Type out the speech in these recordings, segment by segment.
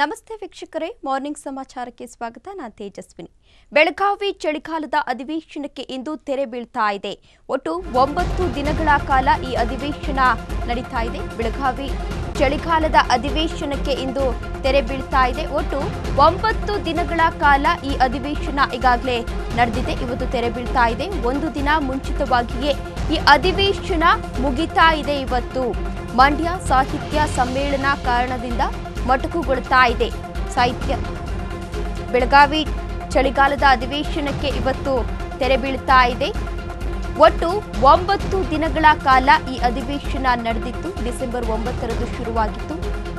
ನಮಸ್ತೆ ವೀಕ್ಷಕರೇ, ಮಾರ್ನಿಂಗ್ ಸಮಾಚಾರಕ್ಕೆ ಸ್ವಾಗತ. ನಾನು ತೇಜಸ್ವಿನಿ. ಬೆಳಗಾವಿ ಚಳಿಗಾಲದ ಅಧಿವೇಶನಕ್ಕೆ ಇಂದು ತೆರೆ ಬೀಳ್ತಾ ಇದೆ. ಒಟ್ಟು 9 ದಿನಗಳ ಕಾಲ ಈ ಅಧಿವೇಶನ ನಡೀತಾ ಇದೆ. ಬೆಳಗಾವಿ ಚಳಿಗಾಲದ ಅಧಿವೇಶನಕ್ಕೆ ಇಂದು ತೆರೆ ಬೀಳ್ತಾ ಇದೆ. ಒಟ್ಟು 9 ದಿನಗಳ ಕಾಲ ಈ ಅಧಿವೇಶನ ಈಗಾಗಲೇ ನಡೆದಿದೆ. ಇವತ್ತು ತೆರೆ ಬೀಳ್ತಾ ಇದೆ. ಒಂದು ದಿನ ಮುಂಚಿತವಾಗಿಯೇ ಈ ಅಧಿವೇಶನ ಮುಗಿತಾ ಇದೆ. ಇವತ್ತು ಮಂಡ್ಯ ಸಾಹಿತ್ಯ ಸಮ್ಮೇಳನ ಕಾರಣದಿಂದ ಮೊಟಕುಗೊಳ್ತಾ ಇದೆ. ಬೆಳಗಾವಿ ಚಳಿಗಾಲದ ಅಧಿವೇಶನಕ್ಕೆ ಇವತ್ತು ತೆರೆ ಬೀಳ್ತಾ ಇದೆ. ಒಟ್ಟು 9 ದಿನಗಳ ಕಾಲ ಈ ಅಧಿವೇಶನ ನಡೆದಿತ್ತು. ಡಿಸೆಂಬರ್ 9ರಂದು ಶುರುವಾಗಿತ್ತು.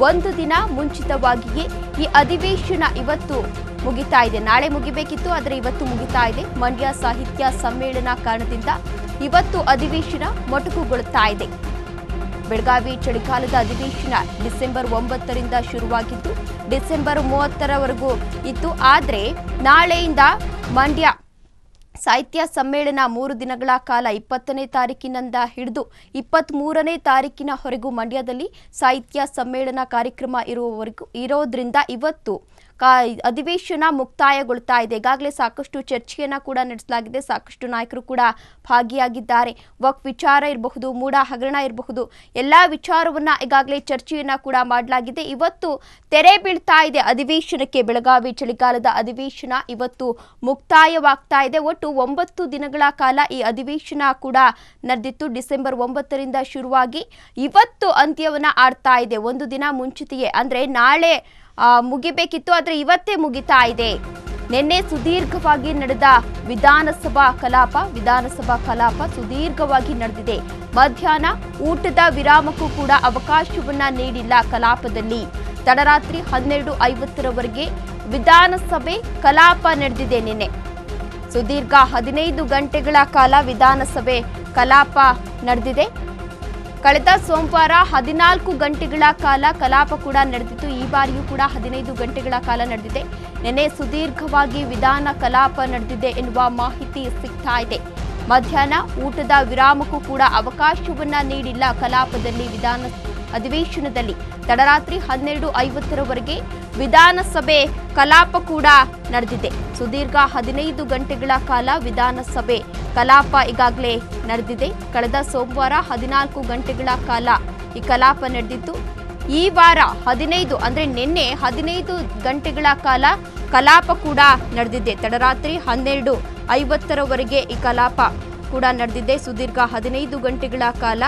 ಒಂದು ದಿನ ಮುಂಚಿತವಾಗಿಯೇ ಈ ಅಧಿವೇಶನ ಇವತ್ತು ಮುಗಿತಾ ಇದೆ. ನಾಳೆ ಮುಗಿಬೇಕಿತ್ತು, ಆದರೆ ಇವತ್ತು ಮುಗಿತಾ ಇದೆ. ಮಂಡ್ಯ ಸಾಹಿತ್ಯ ಸಮ್ಮೇಳನ ಕಾರಣದಿಂದ ಇವತ್ತು ಅಧಿವೇಶನ ಮೊಟಕುಗೊಳ್ತಾ ಇದೆ. ಬೆಳಗಾವಿ ಚಳಿಗಾಲದ ಅಧಿವೇಶನ ಡಿಸೆಂಬರ್ 9ರಿಂದ ಶುರುವಾಗಿದ್ದು ಡಿಸೆಂಬರ್ 30ರವರೆಗೂ ಇತ್ತು. ಆದರೆ ನಾಳೆಯಿಂದ ಮಂಡ್ಯ ಸಾಹಿತ್ಯ ಸಮ್ಮೇಳನ 3 ದಿನಗಳ ಕಾಲ 20ನೇ ತಾರೀಕಿನಿಂದ ಹಿಡಿದು 23ನೇ ತಾರೀಕಿನವರೆಗೂ ಮಂಡ್ಯದಲ್ಲಿ ಸಾಹಿತ್ಯ ಸಮ್ಮೇಳನ ಕಾರ್ಯಕ್ರಮ ಇರೋದ್ರಿಂದ ಇವತ್ತು ಅಧಿವೇಶನ ಮುಕ್ತಾಯಗೊಳ್ತಾ ಇದೆ. ಈಗಾಗಲೇ ಸಾಕಷ್ಟು ಚರ್ಚೆಯನ್ನ ಕೂಡ ನಡೆಸಲಾಗಿದೆ. ಸಾಕಷ್ಟು ನಾಯಕರು ಕೂಡ ಭಾಗಿಯಾಗಿದ್ದಾರೆ. ವಕ್ಫ್ ವಿಚಾರ ಇರಬಹುದು, ಮೂಡ ಹಗರಣ ಇರಬಹುದು, ಎಲ್ಲಾ ವಿಚಾರವನ್ನ ಈಗಾಗಲೇ ಚರ್ಚೆಯನ್ನ ಕೂಡ ಮಾಡಲಾಗಿದೆ. ಇವತ್ತು ತೆರೆ ಬೀಳ್ತಾ ಇದೆ ಅಧಿವೇಶನಕ್ಕೆ. ಬೆಳಗಾವಿ ಚಳಿಗಾಲದ ಅಧಿವೇಶನ ಇವತ್ತು ಮುಕ್ತಾಯವಾಗ್ತಾ ಇದೆ. ಒಟ್ಟು 9 ದಿನಗಳ ಕಾಲ ಈ ಅಧಿವೇಶನ ಕೂಡ ನಡೆದಿತ್ತು. ಡಿಸೆಂಬರ್ 9ರಿಂದ ಶುರುವಾಗಿ ಇವತ್ತು ಅಂತ್ಯವನ್ನ ಆಡ್ತಾ ಇದೆ. ಒಂದು ದಿನ ಮುಂಚಿತೆಯೇ, ಅಂದ್ರೆ ನಾಳೆ ಮುಗಿಬೇಕಿತ್ತು, ಆದರೆ ಇವತ್ತೇ ಮುಗಿತಾ ಇದೆ. ನಿನ್ನೆ ಸುದೀರ್ಘವಾಗಿ ನಡೆದ ವಿಧಾನಸಭಾ ಕಲಾಪ ಸುದೀರ್ಘವಾಗಿ ನಡೆದಿದೆ. ಮಧ್ಯಾಹ್ನ ಊಟದ ವಿರಾಮಕ್ಕೂ ಕೂಡ ಅವಕಾಶವನ್ನ ನೀಡಿಲ್ಲ ಕಲಾಪದಲ್ಲಿ. ತಡರಾತ್ರಿ 12:50ರವರೆಗೆ ವಿಧಾನಸಭೆ ಕಲಾಪ ನಡೆದಿದೆ. ನಿನ್ನೆ ಸುದೀರ್ಘ 15 ಗಂಟೆಗಳ ಕಾಲ ವಿಧಾನಸಭೆ ಕಲಾಪ ನಡೆದಿದೆ. ಕಳೆದ ಸೋಮವಾರ 14 ಗಂಟೆಗಳ ಕಾಲ ಕಲಾಪ ಕೂಡ ನಡೆದಿತ್ತು. ಈ ಬಾರಿಯೂ ಕೂಡ 15 ಗಂಟೆಗಳ ಕಾಲ ನಡೆದಿದೆ. ನಿನ್ನೆ ಸುದೀರ್ಘವಾಗಿ ವಿಧಾನ ಕಲಾಪ ನಡೆದಿದೆ ಎನ್ನುವ ಮಾಹಿತಿ ಸಿಗ್ತಾ ಇದೆ. ಮಧ್ಯಾಹ್ನ ಊಟದ ವಿರಾಮಕ್ಕೂ ಕೂಡ ಅವಕಾಶವನ್ನ ನೀಡಿಲ್ಲ ಕಲಾಪದಲ್ಲಿ. ಅಧಿವೇಶನದಲ್ಲಿ ತಡರಾತ್ರಿ 12:50ರವರೆಗೆ ವಿಧಾನಸಭೆ ಕಲಾಪ ಕೂಡ ನಡೆದಿದೆ. ಸುದೀರ್ಘ 15 ಗಂಟೆಗಳ ಕಾಲ ವಿಧಾನಸಭೆ ಕಲಾಪ ಈಗಾಗಲೇ ನಡೆದಿದೆ. ಕಳೆದ ಸೋಮವಾರ 14 ಗಂಟೆಗಳ ಕಾಲ ಈ ಕಲಾಪ ನಡೆದಿತ್ತು. ಈ ವಾರ 15 ಅಂದ್ರೆ ನಿನ್ನೆ 15 ಗಂಟೆಗಳ ಕಾಲ ಕಲಾಪ ಕೂಡ ನಡೆದಿದೆ. ತಡರಾತ್ರಿ 12:50ರವರೆಗೆ ಈ ಕಲಾಪ ಕೂಡ ನಡೆದಿದೆ. ಸುದೀರ್ಘ 15 ಗಂಟೆಗಳ ಕಾಲ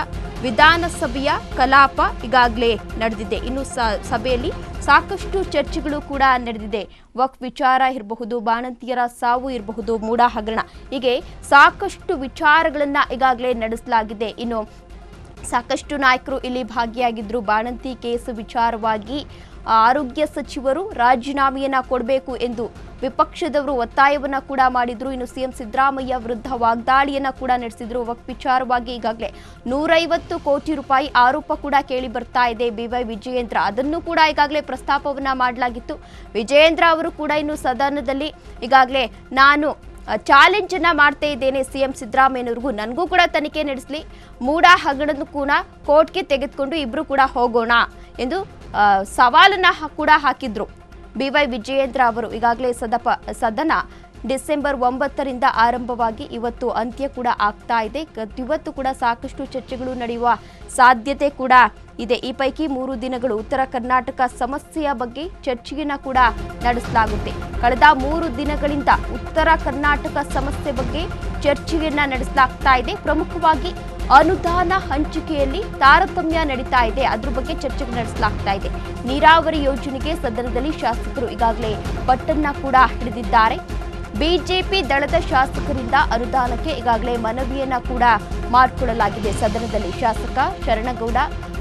ವಿಧಾನಸಭೆಯ ಕಲಾಪ ಈಗಾಗಲೇ ನಡೆದಿದೆ. ಇನ್ನು ಸಭೆಯಲ್ಲಿ ಸಾಕಷ್ಟು ಚರ್ಚೆಗಳು ಕೂಡ ನಡೆದಿದೆ. ವಕ್ಫ್ ವಿಚಾರ ಇರಬಹುದು, ಬಾಣಂತಿಯರ ಸಾವು ಇರಬಹುದು, ಮೂಡ ಹಗರಣ, ಹೀಗೆ ಸಾಕಷ್ಟು ವಿಚಾರಗಳನ್ನ ಈಗಾಗಲೇ ನಡೆಸಲಾಗಿದೆ. ಇನ್ನು ಸಾಕಷ್ಟು ನಾಯಕರು ಇಲ್ಲಿ ಭಾಗಿಯಾಗಿದ್ರು. ಬಾಣಂತಿ ಕೇಸ್ ವಿಚಾರವಾಗಿ ಆರೋಗ್ಯ ಸಚಿವರು ರಾಜೀನಾಮೆಯನ್ನ ಕೊಡಬೇಕು ಎಂದು ವಿಪಕ್ಷದವರು ಒತ್ತಾಯವನ್ನ ಕೂಡ ಮಾಡಿದ್ರು. ಇನ್ನು ಸಿಎಂ ಸಿದ್ದರಾಮಯ್ಯ ವಿರುದ್ಧ ವಾಗ್ದಾಳಿಯನ್ನ ಕೂಡ ನಡೆಸಿದ್ರು. ವಕ್ಫ್ ವಿಚಾರವಾಗಿ ಈಗಾಗಲೇ 150 ಕೋಟಿ ರೂಪಾಯಿ ಆರೋಪ ಕೂಡ ಕೇಳಿ ಬರ್ತಾ ಇದೆ. BY ವಿಜಯೇಂದ್ರ ಅದನ್ನು ಕೂಡ ಈಗಾಗಲೇ ಪ್ರಸ್ತಾಪವನ್ನ ಮಾಡಲಾಗಿತ್ತು. ವಿಜಯೇಂದ್ರ ಅವರು ಕೂಡ ಇನ್ನು ಸದನದಲ್ಲಿ ಈಗಾಗಲೇ ನಾನು ಚಾಲೆಂಜ್ ಅನ್ನ ಮಾಡ್ತಾ ಇದ್ದೇನೆ ಸಿಎಂ ಸಿದ್ದರಾಮಯ್ಯನವರಿಗೂ, ನನಗೂ ಕೂಡ ತನಿಖೆ ನಡೆಸಲಿ, ಮೂಡ ಹಗರಣದ ಕೂಡ ಕೋರ್ಟ್ಗೆ ತೆಗೆದುಕೊಂಡು ಇಬ್ರು ಕೂಡ ಹೋಗೋಣ ಎಂದು ಸವಾಲನ್ನ ಕೂಡ ಹಾಕಿದ್ರು BY ವಿಜಯೇಂದ್ರ ಅವರು. ಈಗಾಗಲೇ ಸದನ ಡಿಸೆಂಬರ್ 9ರಿಂದ ಆರಂಭವಾಗಿ ಇವತ್ತು ಅಂತ್ಯ ಕೂಡ ಆಗ್ತಾ ಇದೆ. ಇವತ್ತು ಕೂಡ ಸಾಕಷ್ಟು ಚರ್ಚೆಗಳು ನಡೆಯುವ ಸಾಧ್ಯತೆ ಕೂಡ ಇದೆ. ಈ ಪೈಕಿ 3 ದಿನಗಳು ಉತ್ತರ ಕರ್ನಾಟಕ ಸಮಸ್ಯೆಯ ಬಗ್ಗೆ ಚರ್ಚೆಯನ್ನ ಕೂಡ ನಡೆಸಲಾಗುತ್ತೆ. ಕಳೆದ 3 ದಿನಗಳಿಂದ ಉತ್ತರ ಕರ್ನಾಟಕ ಸಮಸ್ಯೆ ಬಗ್ಗೆ ಚರ್ಚೆಯನ್ನ ನಡೆಸಲಾಗ್ತಾ ಇದೆ. ಪ್ರಮುಖವಾಗಿ ಅನುದಾನ ಹಂಚಿಕೆಯಲ್ಲಿ ತಾರತಮ್ಯ ನಡೀತಾ ಇದೆ, ಅದ್ರ ಬಗ್ಗೆ ಚರ್ಚೆ ನಡೆಸಲಾಗ್ತಾ ಇದೆ. ನೀರಾವರಿ ಯೋಜನೆಗೆ ಸದನದಲ್ಲಿ ಶಾಸಕರು ಈಗಾಗಲೇ ಪಟ್ಟನ್ನ ಕೂಡ ಹಿಡಿದಿದ್ದಾರೆ. ಬಿಜೆಪಿ ದಳದ ಶಾಸಕರಿಂದ ಅನುದಾನಕ್ಕೆ ಈಗಾಗಲೇ ಮನವಿಯನ್ನ ಕೂಡ ಮಾಡಿಕೊಳ್ಳಲಾಗಿದೆ. ಸದನದಲ್ಲಿ ಶಾಸಕ ಶರಣಗೌಡ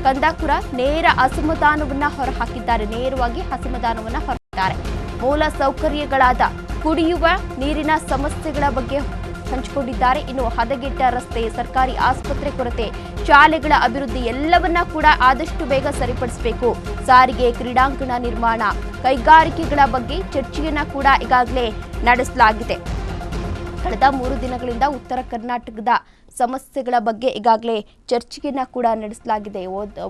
ಕಂದಾಕುರ ನೇರವಾಗಿ ಅಸಮಾಧಾನವನ್ನ ಹೊರಹಾಕಿದ್ದಾರೆ. ಮೂಲ ಸೌಕರ್ಯಗಳಾದ ಕುಡಿಯುವ ನೀರಿನ ಸಮಸ್ಯೆಗಳ ಬಗ್ಗೆ ಹಂಚಿಕೊಂಡಿದ್ದಾರೆ. ಇನ್ನು ಹದಗೆಟ್ಟ ರಸ್ತೆ, ಸರ್ಕಾರಿ ಆಸ್ಪತ್ರೆ ಕೊರತೆ, ಶಾಲೆಗಳ ಅಭಿವೃದ್ಧಿ ಎಲ್ಲವನ್ನ ಕೂಡ ಆದಷ್ಟು ಬೇಗ ಸರಿಪಡಿಸಬೇಕು. ಸಾರಿಗೆ, ಕ್ರೀಡಾಂಗಣ ನಿರ್ಮಾಣ, ಕೈಗಾರಿಕೆಗಳ ಬಗ್ಗೆ ಚರ್ಚೆಯನ್ನ ಕೂಡ ಈಗಾಗಲೇ ನಡೆಸಲಾಗಿದೆ. ಕಳೆದ 3 ದಿನಗಳಿಂದ ಉತ್ತರ ಕರ್ನಾಟಕದ ಸಮಸ್ಯೆಗಳ ಬಗ್ಗೆ ಈಗಾಗಲೇ ಚರ್ಚೆಯನ್ನ ಕೂಡ ನಡೆಸಲಾಗಿದೆ.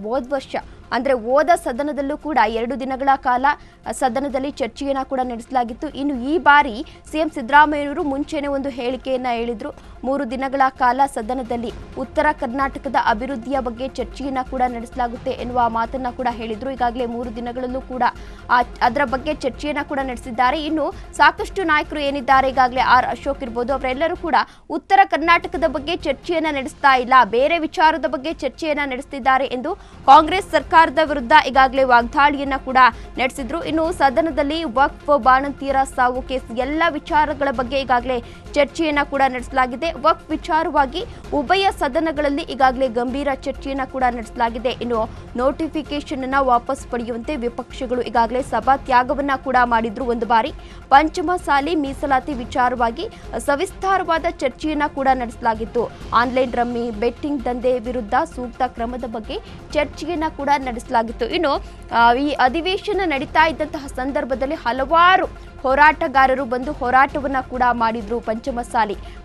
ಹೋದ ವರ್ಷ ಅಂದ್ರೆ ಹೋದ ಸದನದಲ್ಲೂ ಕೂಡ 2 ದಿನಗಳ ಕಾಲ ಸದನದಲ್ಲಿ ಚರ್ಚೆಯನ್ನ ಕೂಡ ನಡೆಸಲಾಗಿತ್ತು. ಇನ್ನು ಈ ಬಾರಿ ಸಿಎಂ ಸಿದ್ದರಾಮಯ್ಯನವರು ಮುಂಚೆನೆ ಒಂದು ಹೇಳಿಕೆಯನ್ನ ಹೇಳಿದ್ರು. 3 ದಿನಗಳ ಕಾಲ ಸದನದಲ್ಲಿ ಉತ್ತರ ಕರ್ನಾಟಕದ ಅಭಿವೃದ್ಧಿಯ ಬಗ್ಗೆ ಚರ್ಚೆಯನ್ನ ಕೂಡ ನಡೆಸಲಾಗುತ್ತೆ ಎನ್ನುವ ಮಾತನ್ನ ಕೂಡ ಹೇಳಿದ್ರು. ಈಗಾಗಲೇ 3 ದಿನಗಳಲ್ಲೂ ಕೂಡ ಅದರ ಬಗ್ಗೆ ಚರ್ಚೆಯನ್ನ ಕೂಡ ನಡೆಸಿದ್ದಾರೆ. ಇನ್ನು ಸಾಕಷ್ಟು ನಾಯಕರು ಏನಿದ್ದಾರೆ, ಈಗಾಗಲೇ ಆರ್ ಅಶೋಕ್ ಇರ್ಬೋದು, ಅವರೆಲ್ಲರೂ ಕೂಡ ಉತ್ತರ ಕರ್ನಾಟಕದ ಬಗ್ಗೆ ಚರ್ಚೆಯನ್ನ ನಡೆಸ್ತಾ ಇಲ್ಲ, ಬೇರೆ ವಿಚಾರದ ಬಗ್ಗೆ ಚರ್ಚೆಯನ್ನ ನಡೆಸ್ತಿದ್ದಾರೆ ಎಂದು ಕಾಂಗ್ರೆಸ್ ಸರ್ಕಾರದ ವಿರುದ್ಧ ಈಗಾಗಲೇ ವಾಗ್ದಾಳಿಯನ್ನ ಕೂಡ ನಡೆಸಿದ್ರು. ಇನ್ನು ಸದನದಲ್ಲಿ ವಕ್ಫ್ ಬಾಣಂತಿಯರ ಸಾವು ಕೇಸ್ ಎಲ್ಲ ವಿಚಾರಗಳ ಬಗ್ಗೆ ಈಗಾಗಲೇ ಚರ್ಚೆಯನ್ನ ಕೂಡ ನಡೆಸಲಾಗಿದೆ. ವಕ್ಫ್ ವಿಚಾರವಾಗಿ ಉಭಯ ಸದನಗಳಲ್ಲಿ ಈಗಾಗಲೇ ಗಂಭೀರ ಚರ್ಚೆಯನ್ನ ಕೂಡ ನಡೆಸಲಾಗಿದೆ. ಇನ್ನು ನೋಟಿಫಿಕೇಶನ್ ಅನ್ನ ವಾಪಸ್ ಪಡೆಯುವಂತೆ ವಿಪಕ್ಷಗಳು ಈಗಾಗಲೇ ಸಭಾತ್ಯಾಗವನ್ನ ಕೂಡ ಮಾಡಿದ್ರು. ಒಂದು ಬಾರಿ ಪಂಚಮಸಾಲಿ ಮೀಸಲಾತಿ ವಿಚಾರವಾಗಿ ಸವಿಸ್ತಾರವಾದ ಚರ್ಚೆಯನ್ನ ಕೂಡ ನಡೆಸಲಾಗಿತ್ತು. ಆನ್ಲೈನ್ ರಮ್ಮಿ ಬೆಟ್ಟಿಂಗ್ ದಂಧೆ ವಿರುದ್ಧ ಸೂಕ್ತ ಕ್ರಮದ ಬಗ್ಗೆ ಚರ್ಚೆಯನ್ನ ಕೂಡ ನಡೆಸಲಾಗಿತ್ತು. ಇನ್ನು ಈ ಅಧಿವೇಶನ ನಡೀತಾ ಇದ್ದಂತಹ ಸಂದರ್ಭದಲ್ಲಿ ಹಲವಾರು ಹೋರಾಟಗಾರರು ಬಂದು ಹೋರಾಟವನ್ನ ಕೂಡ ಮಾಡಿದ್ರು.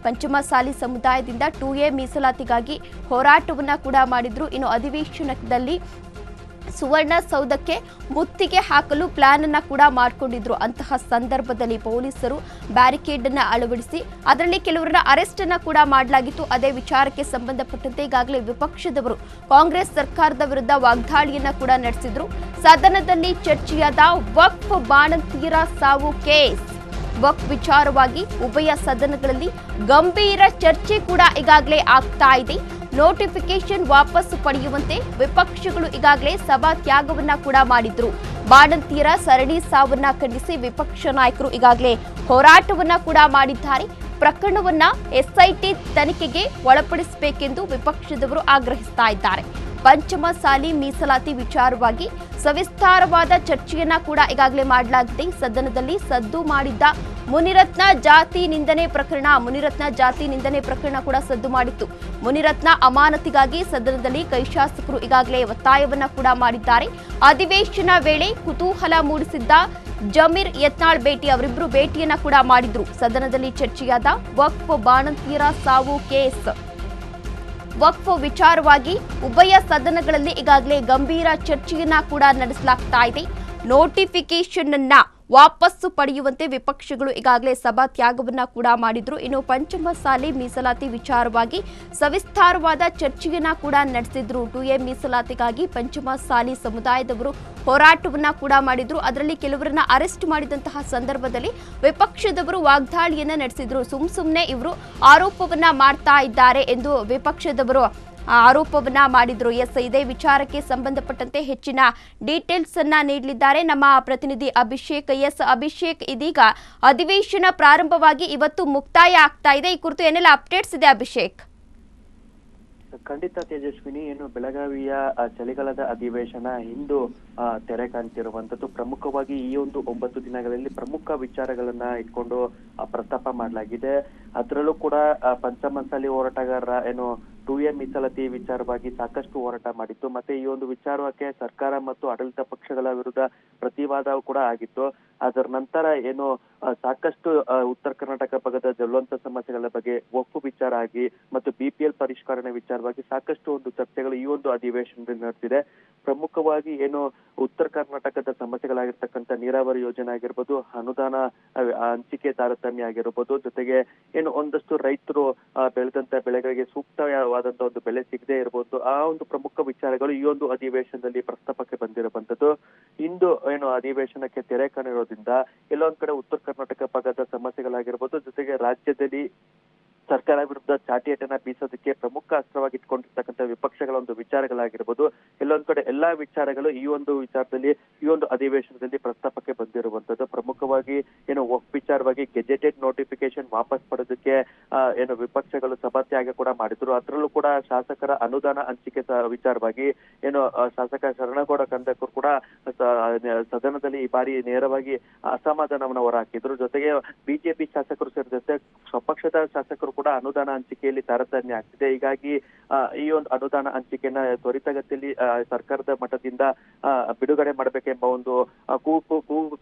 ಪಂಚಮಸಾಲಿ ಸಮುದಾಯದಿಂದ 2A ಮೀಸಲಾತಿಗಾಗಿ ಹೋರಾಟವನ್ನ ಕೂಡ ಮಾಡಿದ್ರು. ಇನ್ನು ಅಧಿವೇಶನದಲ್ಲಿ ಸುವರ್ಣಸೌಧಕ್ಕೆ ಮುತ್ತಿಗೆ ಹಾಕಲು ಪ್ಲಾನ್ ಅನ್ನ ಕೂಡ ಮಾಡಿಕೊಂಡಿದ್ರು. ಅಂತಹ ಸಂದರ್ಭದಲ್ಲಿ ಪೊಲೀಸರು ಬ್ಯಾರಿಕೇಡ್ ಅನ್ನ ಅಳವಡಿಸಿ ಅದರಲ್ಲಿ ಕೆಲವರನ್ನ ಅರೆಸ್ಟ್ ಅನ್ನ ಕೂಡ ಮಾಡಲಾಗಿತ್ತು. ಅದೇ ವಿಚಾರಕ್ಕೆ ಸಂಬಂಧಪಟ್ಟಂತೆ ಈಗಾಗಲೇ ವಿಪಕ್ಷದವರು ಕಾಂಗ್ರೆಸ್ ಸರ್ಕಾರದ ವಿರುದ್ಧ ವಾಗ್ದಾಳಿಯನ್ನ ಕೂಡ ನಡೆಸಿದ್ರು. ಸದನದಲ್ಲಿ ಚರ್ಚೆಯಾದ ವಕ್ಫ್ ಬಾಣಂತಿಯರ ಸಾವು ಕೇಸ್, ವಕ್ಫ್ ವಿಚಾರವಾಗಿ ಉಭಯ ಸದನಗಳಲ್ಲಿ ಗಂಭೀರ ಚರ್ಚೆ ಕೂಡ ಈಗಾಗಲೇ ಆಗ್ತಾ ಇದೆ. ನೋಟಿಫಿಕೇಶನ್ ವಾಪಸ್ ಪಡೆಯುವಂತೆ ವಿಪಕ್ಷಗಳು ಈಗಾಗಲೇ ಸಭಾತ್ಯಾಗವನ್ನ ಕೂಡ ಮಾಡಿದ್ರು. ಬಾಣಂತಿಯರ ಸರಣಿ ಸಾವನ್ನ ಖಂಡಿಸಿ ವಿಪಕ್ಷ ನಾಯಕರು ಈಗಾಗಲೇ ಹೋರಾಟವನ್ನ ಕೂಡ ಮಾಡಿದ್ದಾರೆ. ಪ್ರಕರಣವನ್ನ SIT ತನಿಖೆಗೆ ಒಳಪಡಿಸಬೇಕೆಂದು ವಿಪಕ್ಷದವರು ಆಗ್ರಹಿಸ್ತಾ ಇದ್ದಾರೆ. ಪಂಚಮಸಾಲಿ ಮೀಸಲಾತಿ ವಿಚಾರವಾಗಿ ಸವಿಸ್ತಾರವಾದ ಚರ್ಚೆಯನ್ನ ಕೂಡ ಈಗಾಗಲೇ ಮಾಡಲಾಗಿದೆ. ಸದನದಲ್ಲಿ ಸದ್ದು ಮಾಡಿದ್ದ ಮುನಿರತ್ನ ಜಾತಿ ನಿಂದನೆ ಪ್ರಕರಣ ಕೂಡ ಸದ್ದು ಮಾಡಿತ್ತು. ಮುನಿರತ್ನ ಅಮಾನತಿಗಾಗಿ ಸದನದಲ್ಲಿ ಕೈ ಶಾಸಕರು ಈಗಾಗಲೇ ಒತ್ತಾಯವನ್ನ ಕೂಡ ಮಾಡಿದ್ದಾರೆ. ಅಧಿವೇಶನ ವೇಳೆ ಕುತೂಹಲ ಮೂಡಿಸಿದ್ದ ಜಮೀರ್ ಯತ್ನಾಳ್ ಭೇಟಿ, ಅವರಿಬ್ಬರು ಭೇಟಿಯನ್ನ ಕೂಡ ಮಾಡಿದ್ರು. ಸದನದಲ್ಲಿ ಚರ್ಚೆಯಾದ ವಕ್ಫ್ ಬಾಣಂತಿಯರ ಸಾವು ಕೇಸ್, ವಕ್ಫ್ ವಿಚಾರವಾಗಿ ಉಭಯ ಸದನಗಳಲ್ಲಿ ಈಗಾಗಲೇ ಗಂಭೀರ ಚರ್ಚೆಯನ್ನ ಕೂಡ ನಡೆಸಲಾಗ್ತಾ ಇದೆ. ನೋಟಿಫಿಕೇಶನ್ ಅನ್ನ ವಾಪಸ್ಸು ಪಡೆಯುವಂತೆ ವಿಪಕ್ಷಗಳು ಈಗಾಗಲೇ ಸಭಾತ್ಯಾಗವನ್ನ ಕೂಡ ಮಾಡಿದ್ರು. ಇನ್ನು ಪಂಚಮಸಾಲಿ ಮೀಸಲಾತಿ ವಿಚಾರವಾಗಿ ಸವಿಸ್ತಾರವಾದ ಚರ್ಚೆಯನ್ನ ಕೂಡ ನಡೆಸಿದ್ರು. 2A ಮೀಸಲಾತಿಗಾಗಿ ಪಂಚಮಸಾಲಿ ಸಮುದಾಯದವರು ಹೋರಾಟವನ್ನ ಕೂಡ ಮಾಡಿದ್ರು. ಅದರಲ್ಲಿ ಕೆಲವರನ್ನ ಅರೆಸ್ಟ್ ಮಾಡಿದಂತಹ ಸಂದರ್ಭದಲ್ಲಿ ವಿಪಕ್ಷದವರು ವಾಗ್ದಾಳಿಯನ್ನ ನಡೆಸಿದ್ರು. ಸುಮ್ನೆ ಇವರು ಆರೋಪವನ್ನ ಮಾಡ್ತಾ ಇದ್ದಾರೆ ಎಂದು ವಿಪಕ್ಷದವರು ಆರೋಪವನ್ನ ಮಾಡಿದ್ರು. ಇದೇ ವಿಚಾರಕ್ಕೆ ಸಂಬಂಧಪಟ್ಟಂತೆ ಹೆಚ್ಚಿನ ಡೀಟೇಲ್ಸ್ ಅನ್ನ ನೀಡಲಿದ್ದಾರೆ ನಮ್ಮ ಪ್ರತಿನಿಧಿ ಅಭಿಷೇಕ್. ಅಭಿಷೇಕ್, ಇದೀಗ ಅಧಿವೇಶನ ಪ್ರಾರಂಭವಾಗಿ ಇವತ್ತು ಮುಕ್ತಾಯ ಆಗ್ತಾ ಇದೆ. ಈ ಕುರಿತು ಏನೆಲ್ಲ ಅಪ್ಡೇಟ್ಸ್ ಇದೆ ಅಭಿಷೇಕ್? ಖಂಡಿತ ತೇಜಸ್ವಿನಿ, ಏನು ಬೆಳಗಾವಿಯ ಚಳಿಗಾಲದ ಅಧಿವೇಶನ ಇಂದು ತೆರೆ ಕಾಣ್ತಿರುವಂತದ್ದು. ಪ್ರಮುಖವಾಗಿ ಈ ಒಂದು 9 ದಿನಗಳಲ್ಲಿ ಪ್ರಮುಖ ವಿಚಾರಗಳನ್ನ ಇಟ್ಕೊಂಡು ಪ್ರಸ್ತಾಪ ಮಾಡಲಾಗಿದೆ. ಅದರಲ್ಲೂ ಕೂಡ ಪಂಚಮಸಾಲಿ ಹೋರಾಟಗಾರರ ಏನು 2A ಮೀಸಲಾತಿ ವಿಚಾರವಾಗಿ ಸಾಕಷ್ಟು ಹೋರಾಟ ಮಾಡಿತ್ತು. ಮತ್ತೆ ಈ ಒಂದು ವಿಚಾರಕ್ಕೆ ಸರ್ಕಾರ ಮತ್ತು ಆಡಳಿತ ಪಕ್ಷಗಳ ವಿರುದ್ಧ ಪ್ರತಿವಾದವೂ ಕೂಡ ಆಗಿತ್ತು. ಅದರ ನಂತರ ಏನು ಸಾಕಷ್ಟು ಉತ್ತರ ಕರ್ನಾಟಕ ಭಾಗದ ಜ್ವಲಂತ ಸಮಸ್ಯೆಗಳ ಬಗ್ಗೆ ವಕ್ಫ್ ವಿಚಾರ ಆಗಿ ಮತ್ತು BPL ಪರಿಷ್ಕರಣೆ ವಿಚಾರವಾಗಿ ಸಾಕಷ್ಟು ಒಂದು ಚರ್ಚೆಗಳು ಈ ಒಂದು ಅಧಿವೇಶನದಲ್ಲಿ ನಡೆದಿದೆ. ಪ್ರಮುಖವಾಗಿ ಏನು ಉತ್ತರ ಕರ್ನಾಟಕದ ಸಮಸ್ಯೆಗಳಾಗಿರ್ತಕ್ಕಂಥ ನೀರಾವರಿ ಯೋಜನೆ ಆಗಿರ್ಬೋದು, ಅನುದಾನ ಹಂಚಿಕೆ ತಾರತಮ್ಯ ಆಗಿರ್ಬೋದು, ಜೊತೆಗೆ ಏನು ಒಂದಷ್ಟು ರೈತರು ಬೆಳೆದಂತ ಬೆಳೆಗಳಿಗೆ ಸೂಕ್ತವಾದಂತಹ ಒಂದು ಬೆಲೆ ಸಿಗದೆ ಇರಬಹುದು, ಆ ಒಂದು ಪ್ರಮುಖ ವಿಚಾರಗಳು ಈ ಒಂದು ಅಧಿವೇಶನದಲ್ಲಿ ಪ್ರಸ್ತಾಪಕ್ಕೆ ಬಂದಿರುವಂತದ್ದು. ಇಂದು ಏನು ಅಧಿವೇಶನಕ್ಕೆ ತೆರೆ ಕಾಣಿರೋದ್ರಿಂದ ಎಲ್ಲೊಂದ್ ಕಡೆ ಉತ್ತರ ಕರ್ನಾಟಕ ಭಾಗದ ಸಮಸ್ಯೆಗಳಾಗಿರ್ಬೋದು, ಜೊತೆಗೆ ರಾಜ್ಯದಲ್ಲಿ ಸರ್ಕಾರ ವಿರುದ್ಧ ಚಾಟಿಯಟನ್ನ ಬೀಸೋದಕ್ಕೆ ಪ್ರಮುಖ ಅಸ್ತ್ರವಾಗಿ ಇಟ್ಕೊಂಡಿರ್ತಕ್ಕಂಥ ವಿಪಕ್ಷಗಳ ಒಂದು ವಿಚಾರಗಳಾಗಿರ್ಬೋದು, ಎಲ್ಲೊಂದ್ ಕಡೆ ಎಲ್ಲಾ ವಿಚಾರಗಳು ಈ ಒಂದು ವಿಚಾರದಲ್ಲಿ ಈ ಒಂದು ಅಧಿವೇಶನದಲ್ಲಿ ಪ್ರಸ್ತಾಪಕ್ಕೆ ಬಂದಿರುವಂತದ್ದು. ಪ್ರಮುಖವಾಗಿ ಏನು ವಕ್ಫ್ ವಿಚಾರವಾಗಿ ಗೆಜೆಟೆಡ್ ನೋಟಿಫಿಕೇಶನ್ ವಾಪಸ್ ಪಡೆದಕ್ಕೆ ಏನು ವಿಪಕ್ಷಗಳು ಸಭಾತ್ಯಾಗ ಕೂಡ ಮಾಡಿದ್ರು. ಅದರಲ್ಲೂ ಕೂಡ ಶಾಸಕರ ಅನುದಾನ ಹಂಚಿಕೆ ವಿಚಾರವಾಗಿ ಏನು ಶಾಸಕ ಶರಣಗೌಡ ಕಂದಕರು ಕೂಡ ಸದನದಲ್ಲಿ ಈ ಬಾರಿ ನೇರವಾಗಿ ಅಸಮಾಧಾನವನ್ನು ಹೊರಹಾಕಿದ್ರು. ಜೊತೆಗೆ ಬಿಜೆಪಿ ಶಾಸಕರು ಸೇರಿದಂತೆ ಸ್ವಪಕ್ಷದ ಶಾಸಕರು ಕೂಡ ಅನುದಾನ ಹಂಚಿಕೆಯಲ್ಲಿ ತಾರತಮ್ಯ ಆಗ್ತಿದೆ. ಹೀಗಾಗಿ ಈ ಒಂದು ಅನುದಾನ ಹಂಚಿಕೆಯನ್ನ ತ್ವರಿತಗತಿಯಲ್ಲಿ ಸರ್ಕಾರದ ಮಟ್ಟದಿಂದ ಬಿಡುಗಡೆ ಮಾಡಬೇಕೆಂಬ ಒಂದು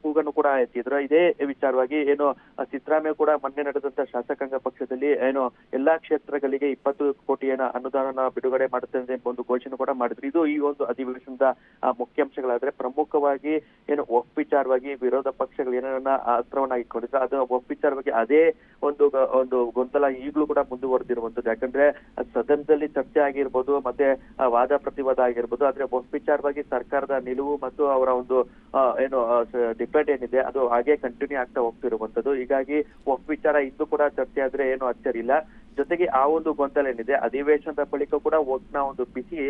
ಕೂಗನ್ನು ಕೂಡ ಎತ್ತಿದ್ರು. ಇದೇ ವಿಚಾರವಾಗಿ ಏನು ಸಿದ್ದರಾಮಯ್ಯ ಕೂಡ ಮೊನ್ನೆ ನಡೆದಂತ ಶಾಸಕಾಂಗ ಪಕ್ಷದಲ್ಲಿ ಏನು ಎಲ್ಲಾ ಕ್ಷೇತ್ರಗಳಿಗೆ 20 ಕೋಟಿ ಅನುದಾನ ಬಿಡುಗಡೆ ಮಾಡುತ್ತದೆ ಎಂಬ ಒಂದು ಘೋಷಣೆ ಕೂಡ ಮಾಡಿದ್ರು. ಇದು ಈ ಒಂದು ಅಧಿವೇಶನದ ಮುಖ್ಯಾಂಶಗಳಾದ್ರೆ ಪ್ರಮುಖವಾಗಿ ಏನು ವಕ್ಫ್ ವಿಚಾರವಾಗಿ ವಿರೋಧ ಪಕ್ಷಗಳು ಏನನ್ನ ಅಸ್ತ್ರವನ್ನ ಇಟ್ಕೊಂಡಿದ್ರು ಅದು ವಕ್ಫ್ ವಿಚಾರವಾಗಿ ಅದೇ ಒಂದು ಗೊಂದಲ ಈಗಲೂ ಕೂಡ ಮುಂದುವರೆದಿರುವಂತದ್ದು. ಯಾಕಂದ್ರೆ ಸದನದಲ್ಲಿ ಚರ್ಚೆ ಆಗಿರ್ಬೋದು ಮತ್ತೆ ವಾದ ಪ್ರತಿವಾದ ಆಗಿರ್ಬೋದು, ಆದ್ರೆ ವಕ್ಫ್ ವಿಚಾರವಾಗಿ ಸರ್ಕಾರದ ನಿಲುವು ಮತ್ತು ಅವರ ಒಂದು ಏನು ಡಿಬೇಟ್ ಏನಿದೆ ಅದು ಹಾಗೆ ಕಂಟಿನ್ಯೂ ಆಗ್ತಾ ಹೋಗ್ತಿರುವಂತದ್ದು. ಹೀಗಾಗಿ ವಕ್ಫ್ ವಿಚಾರ ಇಂದು ಕೂಡ ಚರ್ಚೆ ಆದ್ರೆ ಏನು ಅಚ್ಚರಿ ಇಲ್ಲ. ಜೊತೆಗೆ ಆ ಒಂದು ಗೊಂದಲ ಏನಿದೆ ಅಧಿವೇಶನದ ಬಳಿಕ ಕೂಡ ವಕ್ಫ್ನ ಒಂದು ಬಿಸಿ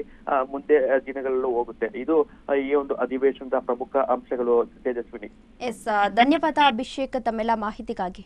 ಮುಂದೆ ದಿನಗಳಲ್ಲೂ ಹೋಗುತ್ತೆ. ಇದು ಈ ಒಂದು ಅಧಿವೇಶನದ ಪ್ರಮುಖ ಅಂಶಗಳು ತೇಜಸ್ವಿನಿ. ಎಸ್, ಧನ್ಯವಾದ ಅಭಿಷೇಕ್ ತಮ್ಮೆಲ್ಲ ಮಾಹಿತಿಗಾಗಿ.